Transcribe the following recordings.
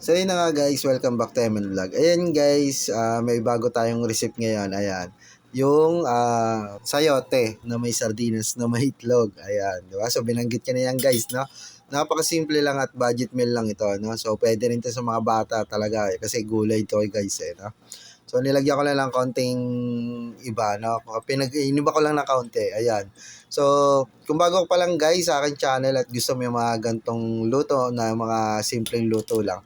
So yun na nga guys, welcome back to MN Vlog. Ayan guys, may bago tayong recipe ngayon. Ayan, yung sayote na may sardinas na may itlog. Ayan, di ba? So binanggit ko na yan guys, no? Napakasimple lang at budget meal lang ito, no? So pwede rin ito sa mga bata talaga kasi gulay ito guys, no? So nilagyan ko na lang konting iba, no? Iniba ko lang na kaunti. Ayan. So, kung bago pa lang guys sa akin channel at gusto mo yung mga gantong luto na mga simpleng luto lang,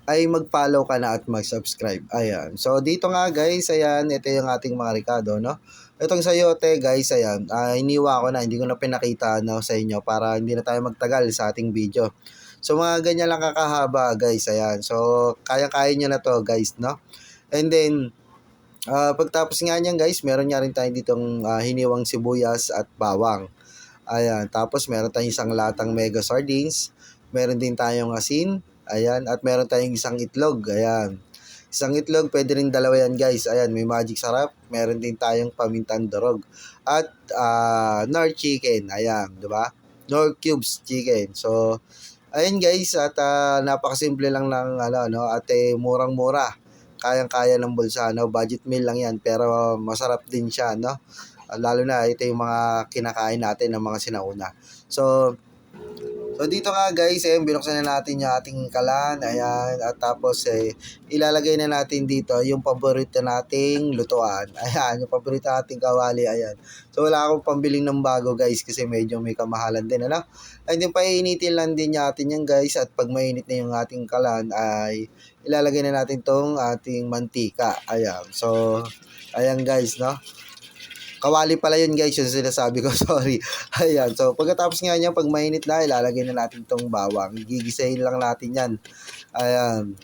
ay mag-follow ka na at mag-subscribe. Ayan. So, dito nga guys, ayan, ito yung ating mga ricado, no? Itong sayote guys, ayan, iniwa ko na, hindi ko na pinakita no, sa inyo para hindi na tayo magtagal sa ating video. So, mga ganyan lang kakahaba guys, ayan. So, kaya-kaya nyo na to guys, no? And then, pagtapos nga niyan guys, meron nga rin tayo ditong hiniwang sibuyas at bawang. Ayan, tapos meron tayong isang latang mega sardines, meron din tayong asin, ayan, at meron tayong isang itlog, ayan. Isang itlog, pwede rin dalawa yan guys, ayan, may magic sarap, meron din tayong pamintang durog, at Knorr chicken, ayan, di ba? Knorr cubes chicken. So, ayan guys, at napakasimple lang ng no, at murang-mura. Kayang-kaya ng bulsa, no? Budget meal lang yan, pero masarap din siya, no? Lalo na ito yung mga kinakain natin ng mga sinauna. So dito nga guys, binuksan na natin yung ating kalan, ayan, at tapos ilalagay na natin dito yung paborito nating lutuan. Ayan, yung paborito nating kawali, ayan. So wala akong pambiling ng bago guys kasi medyo may kamahalan din, ano? And then painitin lang din natin yan guys, at pag mainit na yung ating kalan ay ilalagay na natin tong ating mantika. Ayan. So ayan guys, no? Kawali pala yun guys, yung sinasabi ko, sorry. Ayan, so pagkatapos nga niyan, pag mainit na, ilalagay na natin tong bawang. Gigisahin lang natin yan. Ayan.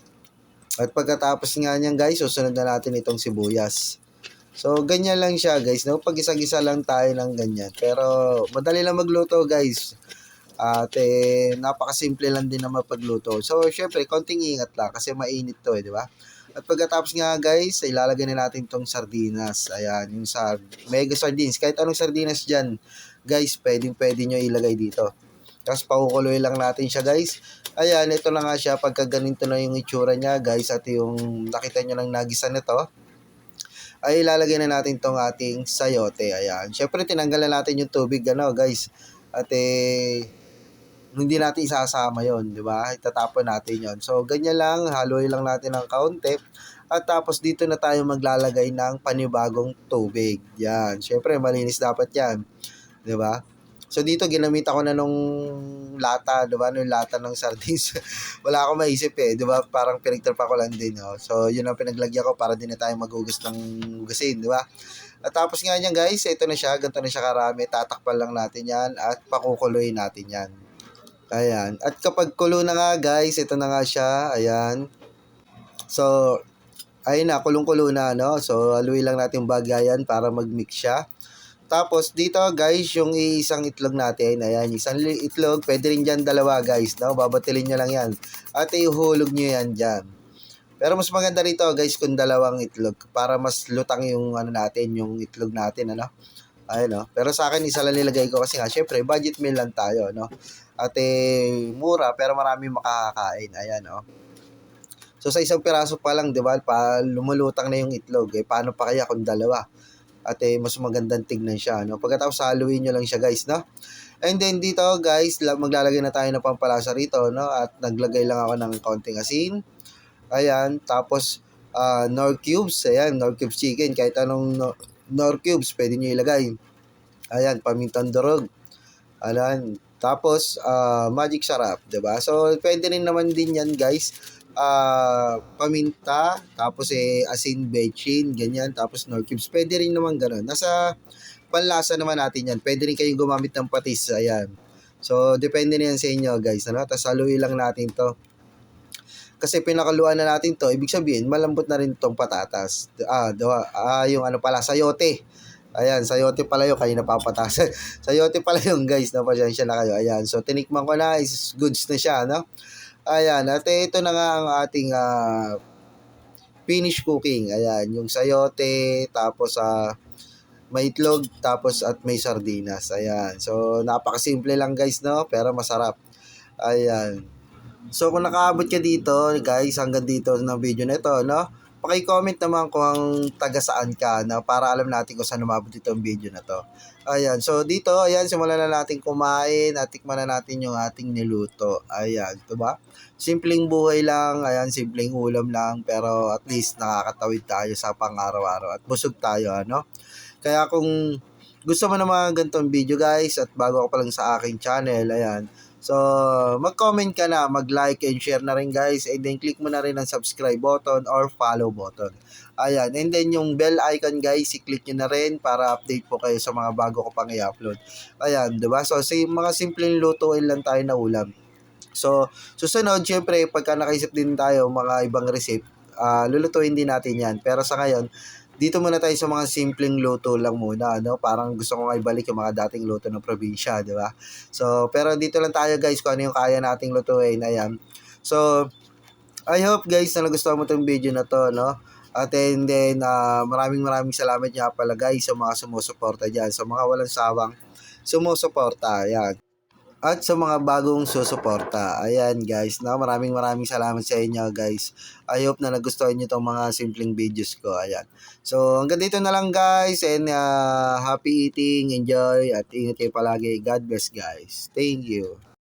At pagkatapos nga niyan guys, susunod na natin itong sibuyas. So, ganyan lang siya guys, no? Pag isa-gisa lang tayo ng ganyan. Pero, madali lang magluto guys. At napakasimple lang din na mapagluto. So, syempre, konting ingat lang kasi mainit to di ba? At pagkatapos nga guys, ilalagay na natin tong sardinas. Ayan, yung mega sardines. Kahit anong sardinas dyan, guys, pwede nyo ilagay dito. Tapos pakukuloy lang natin siya guys. Ayan, ito na nga siya. Pagka ganito na yung itsura niya guys, at yung nakita nyo lang nagisa nito, ay ilalagay na natin tong ating sayote. Ayan. Syempre, tinanggalan natin yung tubig, guys. At hindi natin isasama yon, di ba? Itatapon natin yon. So, ganyan lang, haluin lang natin ng kaunti. At tapos dito na tayo maglalagay ng panibagong tubig. Yan. Syempre, malinis dapat yan. Di ba? So, dito ginamit ako na nung lata, di ba? Nung lata ng sardines. Wala akong maisip di ba? Parang pinagtripa ko lang din. Oh. So, yun ang pinaglagyan ko para din na tayo maghugas ng hugasin, di ba? At tapos nga yan guys, ito na siya, ganito na siya karami. Tatakpan lang natin yan at pakukuloy natin yan. Ayan. At kapag kulo na nga guys, ito na nga siya. Ayan. So, ayun na, kulong-kulo na, no? So, haluin lang natin bagayan para mag-mix siya. Tapos, dito guys, yung isang itlog natin. Ayan, isang itlog. Pwede rin dyan dalawa guys, no? Babatilin nyo lang yan. At ihulog nyo yan dyan. Pero mas maganda rito guys kung dalawang itlog. Para mas lutang yung natin, yung itlog natin, ano? Ayun, no? Pero sa akin, isa lang nilagay ko kasi nga, syempre, budget meal lang tayo, no? At mura, pero marami makakakain. Ayan, no? So, sa isang piraso pa lang, di ba, lumulutang na yung itlog. Paano pa kaya kung dalawa? At mas magandang tignan siya, no? Pagkatapos, haluin nyo lang siya, guys, no? And then, dito, guys, maglalagay na tayo ng pampalasa rito, no? At naglagay lang ako ng konting asin. Ayan, tapos, Knorr cubes. Ayan, Knorr cubes chicken. Kahit anong Knorr cubes, pwede nyo ilagay. Ayan, pamintang durog. Ayan, tapos magic sarap, 'di ba? So pwede rin naman din 'yan, guys. Paminta, tapos asin bechin, ganyan, tapos Knorr cubes. Pwede rin naman ganoon. Nasa panlasa naman natin 'yan. Pwede rin kayong gumamit ng patis, ayan. So depende na yan sa inyo, guys, ano? Tapos haluin lang natin 'to. Kasi pinakaluan na natin 'to, ibig sabihin malambot na rin 'tong patatas. Yung pala, sayote. Ayan, sayote pala yun, kayo napapatasan. Sayote pala yun, guys, napasensya na kayo. Ayan, so tinikman ko na, is goods na siya, no? Ayan, at ito na nga ang ating finish cooking. Ayan, yung sayote, tapos may itlog, tapos at may sardinas. Ayan, so napakasimple lang guys, no? Pero masarap. Ayan. So kung nakaabot ka dito, guys, hanggang dito ng video na ito, no? Paki-comment naman kung taga saan ka, no? Para alam natin kung saan umabot dito ang video na to. Ayan, so dito, ayan, simulan na natin kumain at tikman na natin yung ating niluto. Ayan, ito ba? Simpleng buhay lang, ayan, simpleng ulam lang, pero at least nakakatawid tayo sa pang-araw-araw at busog tayo, ano? Kaya kung gusto mo ng mga ganitong video, guys, at bago ka pa lang sa aking channel, ayan, so, mag-comment ka na, mag-like and share na rin, guys, and then click mo na rin ang subscribe button or follow button. Ayan, and then yung bell icon, guys, i-click nyo na rin para update po kayo sa mga bago ko pang i-upload. Ayan, diba? So, mga simpleng lutuin lang tayo na ulam. So, susunod, syempre, pagka nakaisip din tayo mga ibang recipe, lulutuin din natin yan. Pero sa ngayon, dito muna tayo sa mga simpleng luto lang muna, no? Parang gusto ko nga ibalik yung mga dating luto ng probinsya, di ba? So, pero dito lang tayo, guys, kung ano yung kaya nating lutuin. Ayan. So, I hope, guys, na nagustuhan mo itong video na to, no? At then maraming salamat nga pala, guys, sa mga sumusuporta dyan, sa mga walang sawang sumusuporta. Ayan. At sa mga bagong susuporta. Ayan, guys, na maraming salamat sa inyo, guys. I hope na nagustuhan nyo itong mga simpleng videos ko. Ayan. So, hanggang dito na lang, guys. And happy eating, enjoy, at ingat kayo palagi. God bless, guys. Thank you.